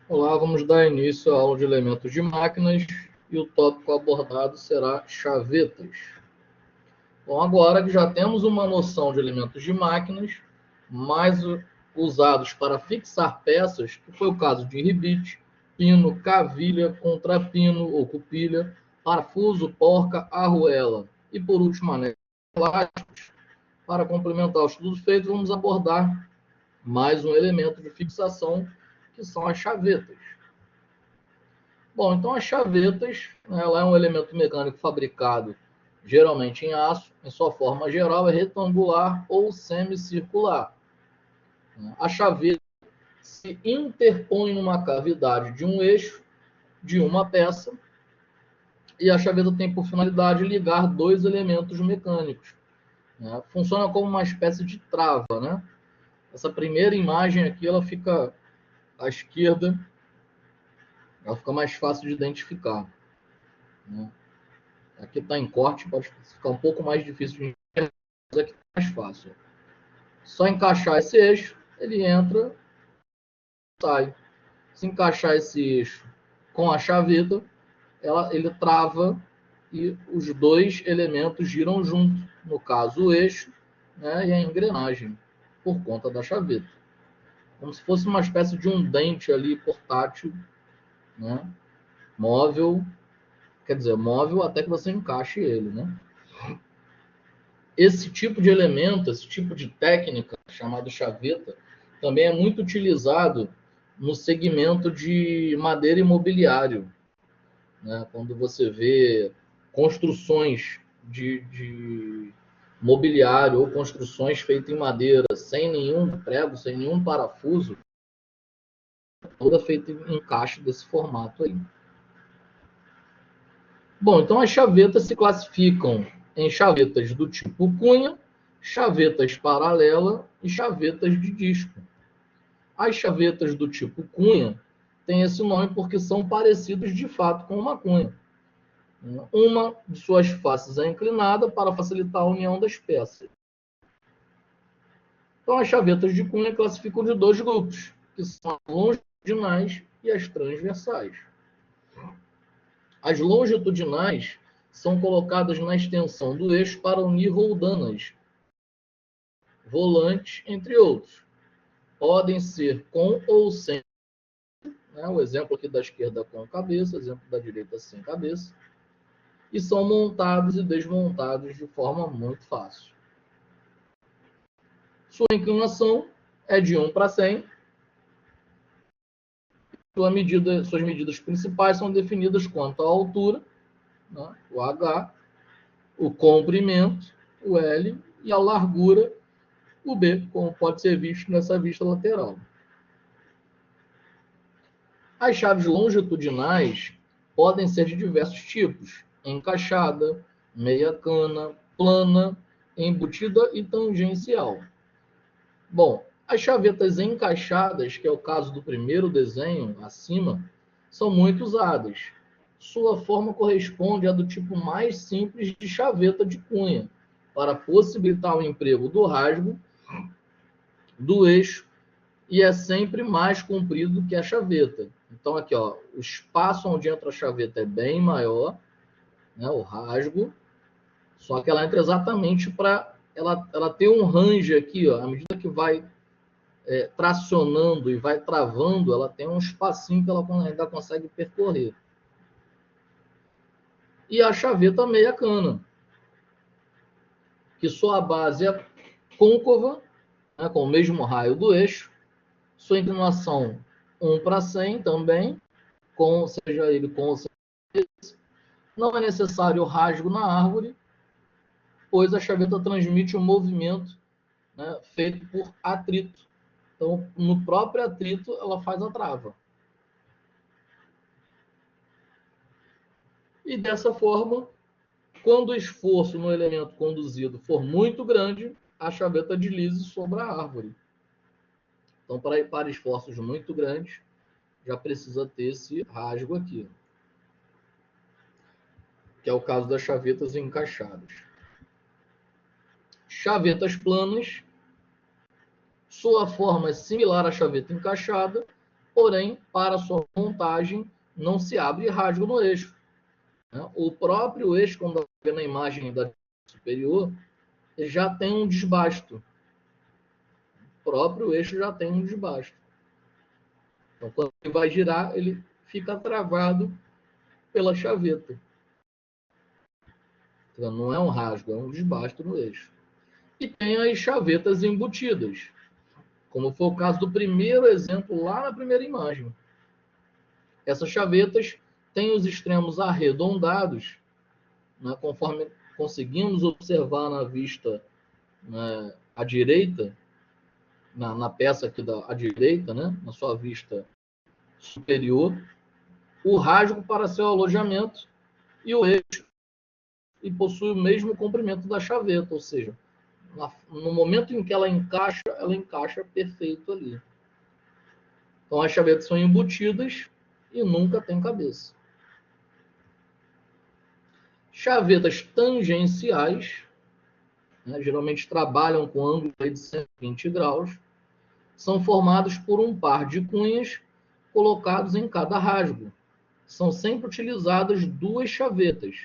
Olá, vamos dar início à aula de elementos de máquinas e o tópico abordado será chavetas. Bom, agora que já temos uma noção de elementos de máquinas, mais usados para fixar peças, que foi o caso de ribite, pino, cavilha, contrapino ou cupilha, parafuso, porca, arruela e, por último, anel elásticos. Para complementar o estudo feito, vamos abordar mais um elemento de fixação, que são as chavetas. Bom, então as chavetas, ela é um elemento mecânico fabricado geralmente em aço, em sua forma geral é retangular ou semicircular. A chaveta se interpõe numa cavidade de um eixo de uma peça e a chaveta tem por finalidade ligar dois elementos mecânicos. Funciona como uma espécie de trava, né? Essa primeira imagem aqui, ela fica à esquerda, ela fica mais fácil de identificar, né? Aqui está em corte, pode ficar um pouco mais difícil de enxergar, mas aqui é mais fácil. Só encaixar esse eixo, ele entra, sai. Se encaixar esse eixo com a chaveta, ele trava e os dois elementos giram junto. No caso, o eixo, né, e a engrenagem, por conta da chaveta. Como se fosse uma espécie de um dente ali portátil, né, móvel, quer dizer, móvel até que você encaixe ele, né? Esse tipo de elemento, esse tipo de técnica, chamado chaveta, também é muito utilizado no segmento de madeira imobiliário, né? Quando você vê construções de mobiliário ou construções feitas em madeira, sem nenhum prego, sem nenhum parafuso, toda feita em encaixe desse formato aí. Bom, então as chavetas se classificam em chavetas do tipo cunha, chavetas paralela e chavetas de disco. As chavetas do tipo cunha têm esse nome porque são parecidos de fato com uma cunha. Uma de suas faces é inclinada para facilitar a união das peças. Então as chavetas de cunha classificam de dois grupos, que são as longitudinais e as transversais. As longitudinais são colocadas na extensão do eixo para unir roldanas, volantes, entre outros. Podem ser com ou sem, né? O exemplo aqui da esquerda com cabeça, o exemplo da direita sem cabeça. E são montados e desmontados de forma muito fácil. Sua inclinação é de 1 para 100. Suas medidas principais são definidas quanto à altura, né, o H, o comprimento, o L, e a largura, o B, como pode ser visto nessa vista lateral. As chaves longitudinais podem ser de diversos tipos: encaixada, meia cana, plana, embutida e tangencial. Bom, as chavetas encaixadas, que é o caso do primeiro desenho acima, são muito usadas. Sua forma corresponde à do tipo mais simples de chaveta de cunha, para possibilitar o emprego do rasgo, do eixo, e é sempre mais comprido do que a chaveta. Então aqui, ó, o espaço onde entra a chaveta é bem maior, né, o rasgo, só que ela entra exatamente para ela ter um range aqui, ó, à medida que vai tracionando e vai travando, ela tem um espacinho que ela ainda consegue percorrer. E a chaveta meia cana, que sua base é côncava, né, com o mesmo raio do eixo, sua inclinação 1 para 100 também, seja ele com ou sem. Não é necessário rasgo na árvore, pois a chaveta transmite um movimento, né, feito por atrito. Então, no próprio atrito, ela faz a trava. E dessa forma, quando o esforço no elemento conduzido for muito grande, a chaveta deslize sobre a árvore. Então, para esforços muito grandes, já precisa ter esse rasgo aqui, que é o caso das chavetas encaixadas. Chavetas planas, sua forma é similar à chaveta encaixada, porém, para sua montagem, não se abre rasgo no eixo. O próprio eixo, quando vê na imagem da superior, ele já tem um desbasto. O próprio eixo já tem um desbasto. Então, quando ele vai girar, ele fica travado pela chaveta. Então, não é um rasgo, é um desbasto no eixo. E tem as chavetas embutidas, como foi o caso do primeiro exemplo lá na primeira imagem. Essas chavetas têm os extremos arredondados, né, conforme conseguimos observar na vista, né, à direita, na peça aqui à direita, né, na sua vista superior, o rasgo para seu alojamento e o eixo, e possui o mesmo comprimento da chaveta, ou seja, no momento em que ela encaixa perfeito ali. Então as chavetas são embutidas e nunca tem cabeça. Chavetas tangenciais, né, geralmente trabalham com ângulo de 120 graus, são formados por um par de cunhas colocados em cada rasgo. São sempre utilizadas duas chavetas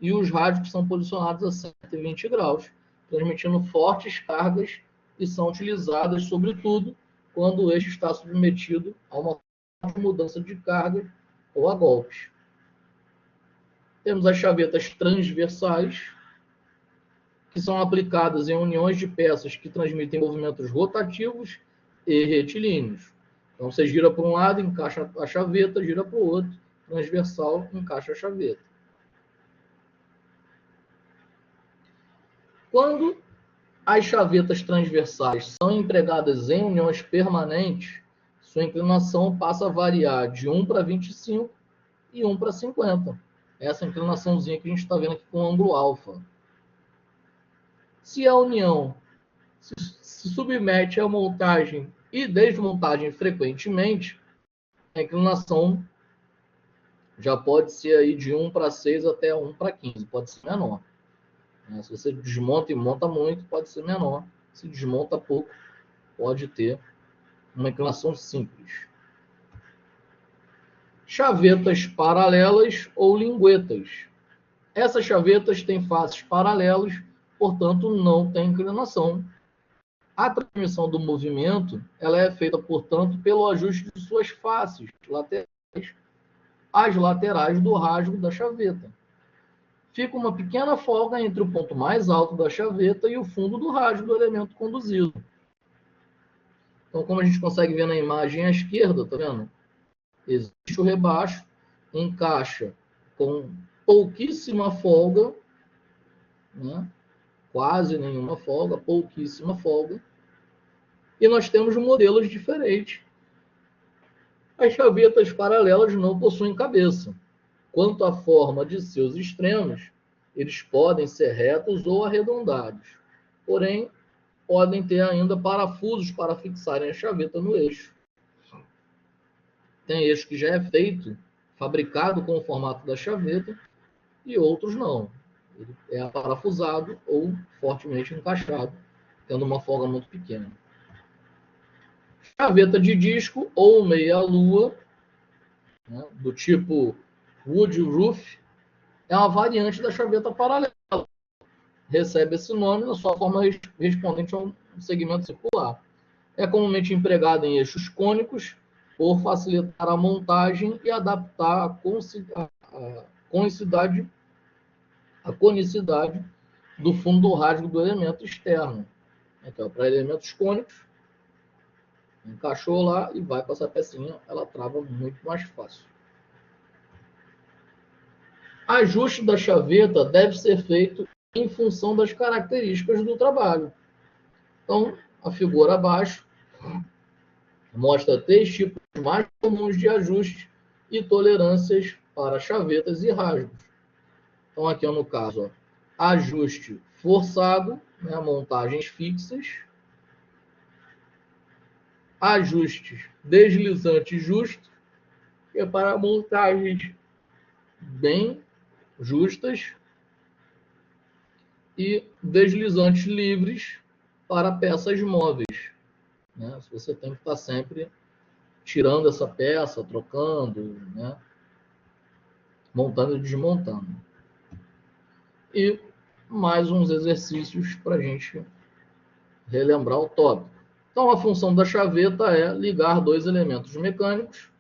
e os rasgos são posicionados a 120 graus, transmitindo fortes cargas e são utilizadas, sobretudo, quando o eixo está submetido a uma forte mudança de carga ou a golpes. Temos as chavetas transversais, que são aplicadas em uniões de peças que transmitem movimentos rotativos e retilíneos. Então, você gira para um lado, encaixa a chaveta, gira para o outro, transversal, encaixa a chaveta. Quando as chavetas transversais são empregadas em uniões permanentes, sua inclinação passa a variar de 1 para 25 e 1 para 50. Essa inclinaçãozinha que a gente está vendo aqui com o ângulo alfa. Se a união se submete a montagem e desmontagem frequentemente, a inclinação já pode ser aí de 1 para 6 até 1 para 15, pode ser menor. Se você desmonta e monta muito, pode ser menor. Se desmonta pouco, pode ter uma inclinação simples. Chavetas paralelas ou linguetas. Essas chavetas têm faces paralelas, portanto, não tem inclinação. A transmissão do movimento ela é feita, portanto, pelo ajuste de suas faces laterais às laterais do rasgo da chaveta. Fica uma pequena folga entre o ponto mais alto da chaveta e o fundo do rasgo do elemento conduzido. Então, como a gente consegue ver na imagem à esquerda, tá vendo? Existe o rebaixo, encaixa com pouquíssima folga, né? Quase nenhuma folga, pouquíssima folga. E nós temos modelos diferentes. As chavetas paralelas não possuem cabeça. Quanto à forma de seus extremos, eles podem ser retos ou arredondados. Porém, podem ter ainda parafusos para fixarem a chaveta no eixo. Tem eixo que já é feito, fabricado com o formato da chaveta, e outros não. Ele é parafusado ou fortemente encaixado, tendo uma folga muito pequena. Chaveta de disco ou meia-lua, né, do tipo wood roof, é uma variante da chaveta paralela. Recebe esse nome na sua forma respondente a um segmento circular. É comumente empregada em eixos cônicos por facilitar a montagem e adaptar a conicidade do fundo do rasgo do elemento externo. Então, para elementos cônicos, encaixou lá e vai passar a pecinha, ela trava muito mais fácil. Ajuste da chaveta deve ser feito em função das características do trabalho. Então, a figura abaixo mostra 3 tipos mais comuns de ajustes e tolerâncias para chavetas e rasgos. Então, aqui no caso, ajuste forçado, né, montagens fixas, ajustes deslizante justo, que é para montagens bem justas, e deslizantes livres para peças móveis. Né? Você tem que estar sempre tirando essa peça, trocando, né? Montando e desmontando. E mais uns exercícios para a gente relembrar o tópico. Então, a função da chaveta é ligar dois elementos mecânicos,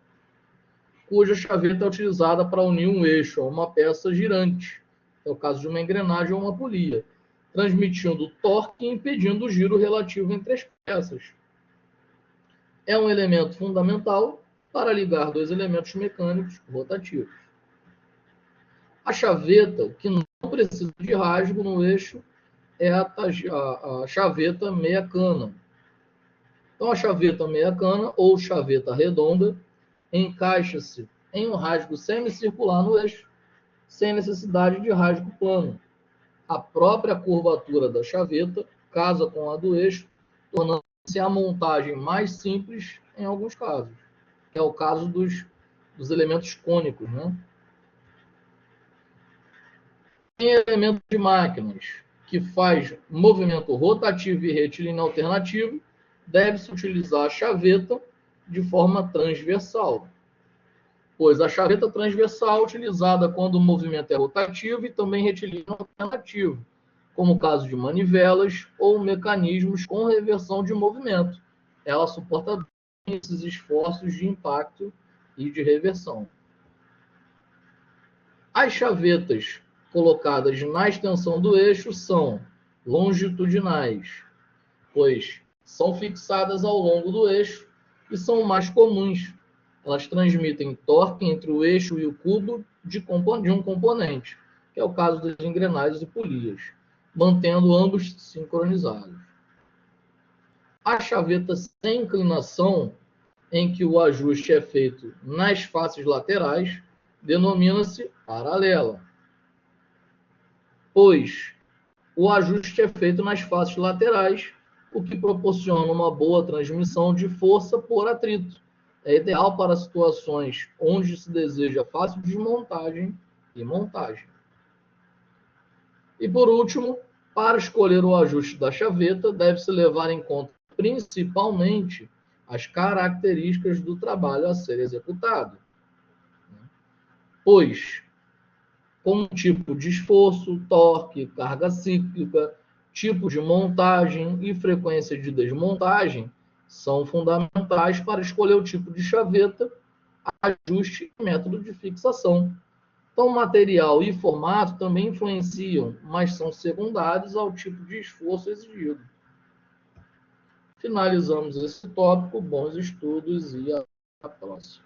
cuja chaveta é utilizada para unir um eixo a uma peça girante, é o caso de uma engrenagem ou uma polia, transmitindo torque e impedindo o giro relativo entre as peças. É um elemento fundamental para ligar dois elementos mecânicos rotativos. A chaveta, que não precisa de rasgo no eixo, é a chaveta meia-cana. Então, a chaveta meia-cana, ou chaveta redonda, encaixa-se em um rasgo semicircular no eixo, sem necessidade de rasgo plano. A própria curvatura da chaveta casa com a do eixo, tornando-se a montagem mais simples em alguns casos, que é o caso dos elementos cônicos, né? Em elementos de máquinas que faz movimento rotativo e retilíneo alternativo, deve-se utilizar a chaveta de forma transversal, pois a chaveta transversal é utilizada quando o movimento é rotativo e também retilíneo alternativo, como o caso de manivelas ou mecanismos com reversão de movimento. Ela suporta esses esforços de impacto e de reversão. As chavetas colocadas na extensão do eixo são longitudinais, pois são fixadas ao longo do eixo e são mais comuns. Elas transmitem torque entre o eixo e o cubo de um componente, que é o caso das engrenagens e polias, mantendo ambos sincronizados. A chaveta sem inclinação, em que o ajuste é feito nas faces laterais, denomina-se paralela, pois o ajuste é feito nas faces laterais, o que proporciona uma boa transmissão de força por atrito. É ideal para situações onde se deseja fácil desmontagem e montagem. E por último, para escolher o ajuste da chaveta, deve-se levar em conta principalmente as características do trabalho a ser executado, pois como tipo de esforço, torque, carga cíclica, tipo de montagem e frequência de desmontagem são fundamentais para escolher o tipo de chaveta, ajuste e método de fixação. Então, material e formato também influenciam, mas são secundários ao tipo de esforço exigido. Finalizamos esse tópico. Bons estudos e até a próxima.